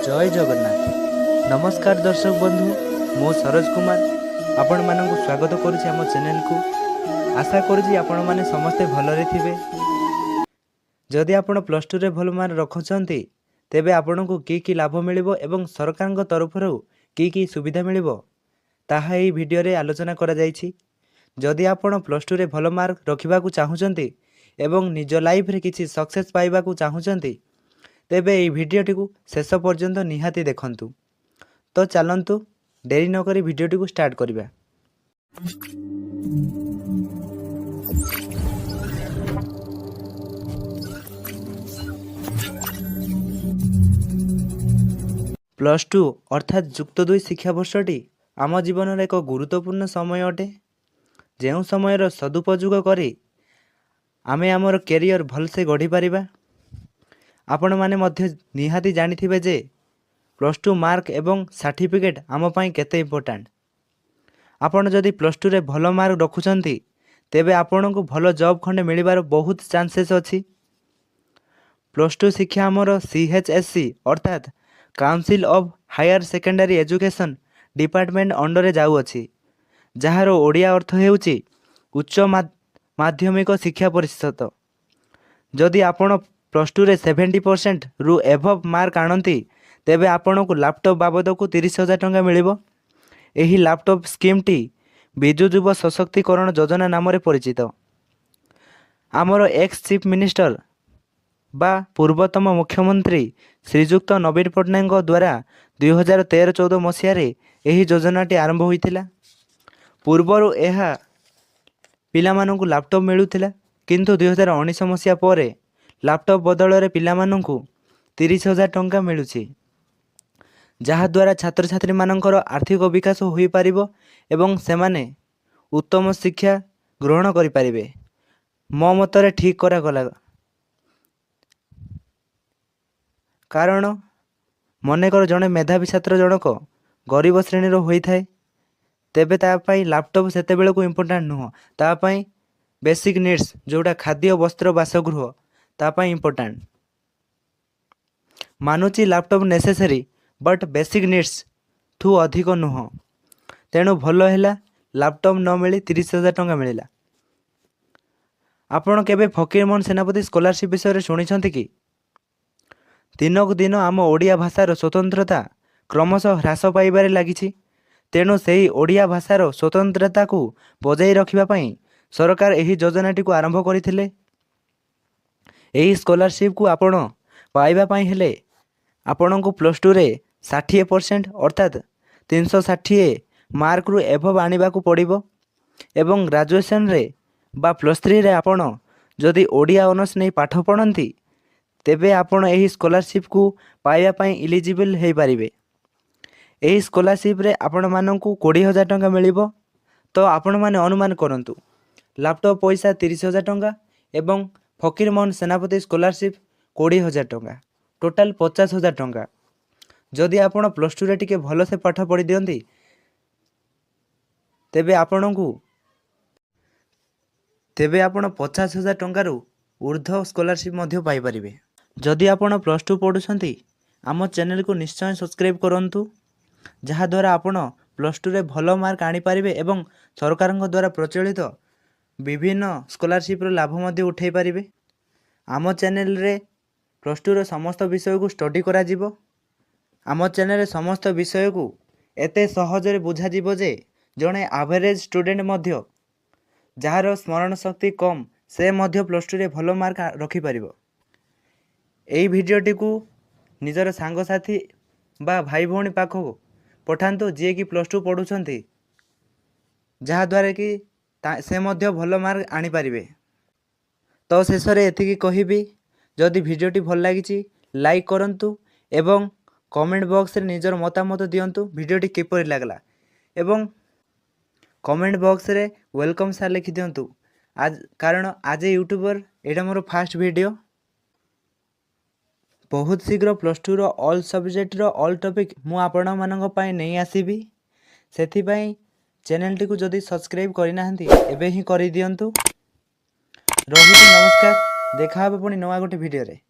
जय जगन्नाथ। नमस्कार दर्शक बंधु, मो सरोज कुमार आपण मानक स्वागत करुछि आम चैनल को। आशा करुछि आपण माने समस्ते भलरे थिबे। जदि आपण प्लस टू रे भल मार्क रखुछंती तेबे आपण को की लाभ मिलिबो एवं सरकार तरफरु की सुविधा मिलिबो ताहा एही वीडियो रे आलोचना करा जायछि। जदि आपण प्लस टू रे भल मार्क रखिबा को चाहुचंती एवं निज लाइफ रे किछि सक्सेस पाइबा को चाहुचंती तेबे एही वीडियोटी को शेष पर्यंत निहाती देखंतु। तो चलंतु देरी न करी वीडियोटी को स्टार्ट करिबा। प्लस टू अर्थात युक्त 2 शिक्षा वर्षटी आम जीवन एक गुरुत्वपूर्ण समय अटे। जो समय सदुपयोग करी आमे आमर कैरियर भलसे गढ़ी पारिबा। आपण माने मध्य निहाती जानिथिबे जे प्लस टू मार्क एवं सर्टिफिकेट आम पाई केते इम्पोर्टेंट। आपण जदि प्लस टू रे भल मार्क रखुचंती तेबे आपण को भल जॉब खंडे मिलिबार बहुत चांसेस अछि। प्लस टू शिक्षा आमर CHSC अर्थात council of higher secondary education department under रे जाउ अछि, जहार ओडिया अर्थ हेउची उच्च माध्यमिक शिक्षा परिषद। जदि आपण प्लस टू रे 70% रु एभव मार्क आणती तेबे आपण को लैपटॉप बाबद को 30,000 टंका मिलिबो। एही लैपटॉप स्कीम टी बिजु युवा सशक्तिकरण योजना नाम रे परिचित। आमर एक्स चीफ मिनिस्टर बा पूर्वतम मुख्यमंत्री श्रीजुक्त नवीन पट्टनायक द्वारा 2013-14 मसीह एही योजनाटी आरंभ होइथिला। पूर्वरु एहा पिला मानकु लैपटॉप मिलुथिला, किंतु 2019 मसीहा परे लैपटॉप बदल रे पिला मानकु 30,000 टंका मिलुछि, जहा द्वारा छात्र छात्री मानकर आर्थिक विकास होई पारिबो एवं सेमाने उत्तम शिक्षा ग्रहण करि पारिबे। मो मतरे ठीक करा गला, कारण मनेकर जड़े मेधावी छात्र जनक गरीब श्रेणी होई थाए तेबे ता पई लैपटॉप सेते बेले को इम्पोर्टेंट नुह, ता पई बेसिक नीड्स जोटा खाद्य वस्त्र बासगृह ता पई इम्पोर्टेंट। मानुची laptop necessary but basic needs ठू अधिक नुह, तेणु भल हैला लैपटॉप न मिली 30,000 टंका मिलिला। आपण केबे फकीरमोहन सेनापति स्कॉलरशिप विषय शुणी कि? दिनक दिन आम ओडिया भाषार स्वतंत्रता क्रमशः ह्रास पाइबारे लागिछि। तेणु सेही ओडिया भाषार स्वतंत्रता को बजाई रखिबा पई सरकार एही योजनाटी को आरंभ करथिले। एही स्कॉलरशिप को आपण पाइबा पई हेले आपण को प्लस टू रे 60% अर्थात 360 मार्क रु एभव आनिबा को पड़िबो एवं ग्रेजुएशन रे बा प्लस 3 रे आपण जदि ओडिया ऑनर्स नै पाठ पढ़ंती तेबे आपण एही स्कॉलरशिप को पाइबा पई एलिजिबल हेई पारिबे। एही स्कॉलरशिप रे आपण माननकु 20,000 टंका मिलिबो। तो आपण माने अनुमान करंतु लैपटॉप पैसा 30,000 टंका एवं फकीरमोहन सेनापति स्कॉलरशिप 20,000 टंका, टोटाल 50,000 टंका। जदि आपण प्लस टू रे टिके भल से पाठ पढ़ी दियंती तेबे आपण 50,000 टंका रु ऊर्ध्व स्कॉलरशिप मध्य पाई परिबे। जदि आपण प्लस टू पढ़ुछंती आम चैनल को निश्चय सब्सक्राइब करंतु, जहा द्वारा आपण प्लस टू रे भल मार्क आनी पारिबे एवं सरकार द्वारा प्रचलित विभिन्न स्कॉलरशिप रो लाभ मध्य उठाई पारिबे। आम चैनल रे प्लस टू रो समस्त विषय को स्टडी करा जिवो। आम चैनल रे समस्त विषय को एते सहज रे बुझा जिवो जे जणे एवरेज स्टूडेंट मध्य जार स्मरण शक्ति कम से मध्य प्लस टू रे भल मार्क रखि पारिबो। एही भिडियोटी को निजर सांग साथी बा भाई भौणी पाखो पठांतु जे कि प्लस टू पढ़ुछंती, जहा द्वारा कि से मध्य भल मार्क आनी पारिबे। तो शेष रे एतिकी कहिबी, जदि भिडियोटी भल लागिछि लाइक करंतु एवं कमेंट बॉक्स रे निजर मतामत दियंतु भिडियोटी किपरि लागला एवं कमेंट बॉक्स रे वेलकम सार लिखि दियंतु। आज कारण आज यूट्यूबर एटा मोर फास्ट वीडियो। बहुत शीघ्र प्लस टू रो ऑल सब्जेक्ट रो ऑल टॉपिक मु आपण मानक पई नै आसीबी। सेथि पई चैनल टी को जदि सब्सक्राइब करि नाहंती एबे ही करि दियंतु। रहुछि नमस्कार, देखा हबे पुनी नवा गोटे वीडियो रे।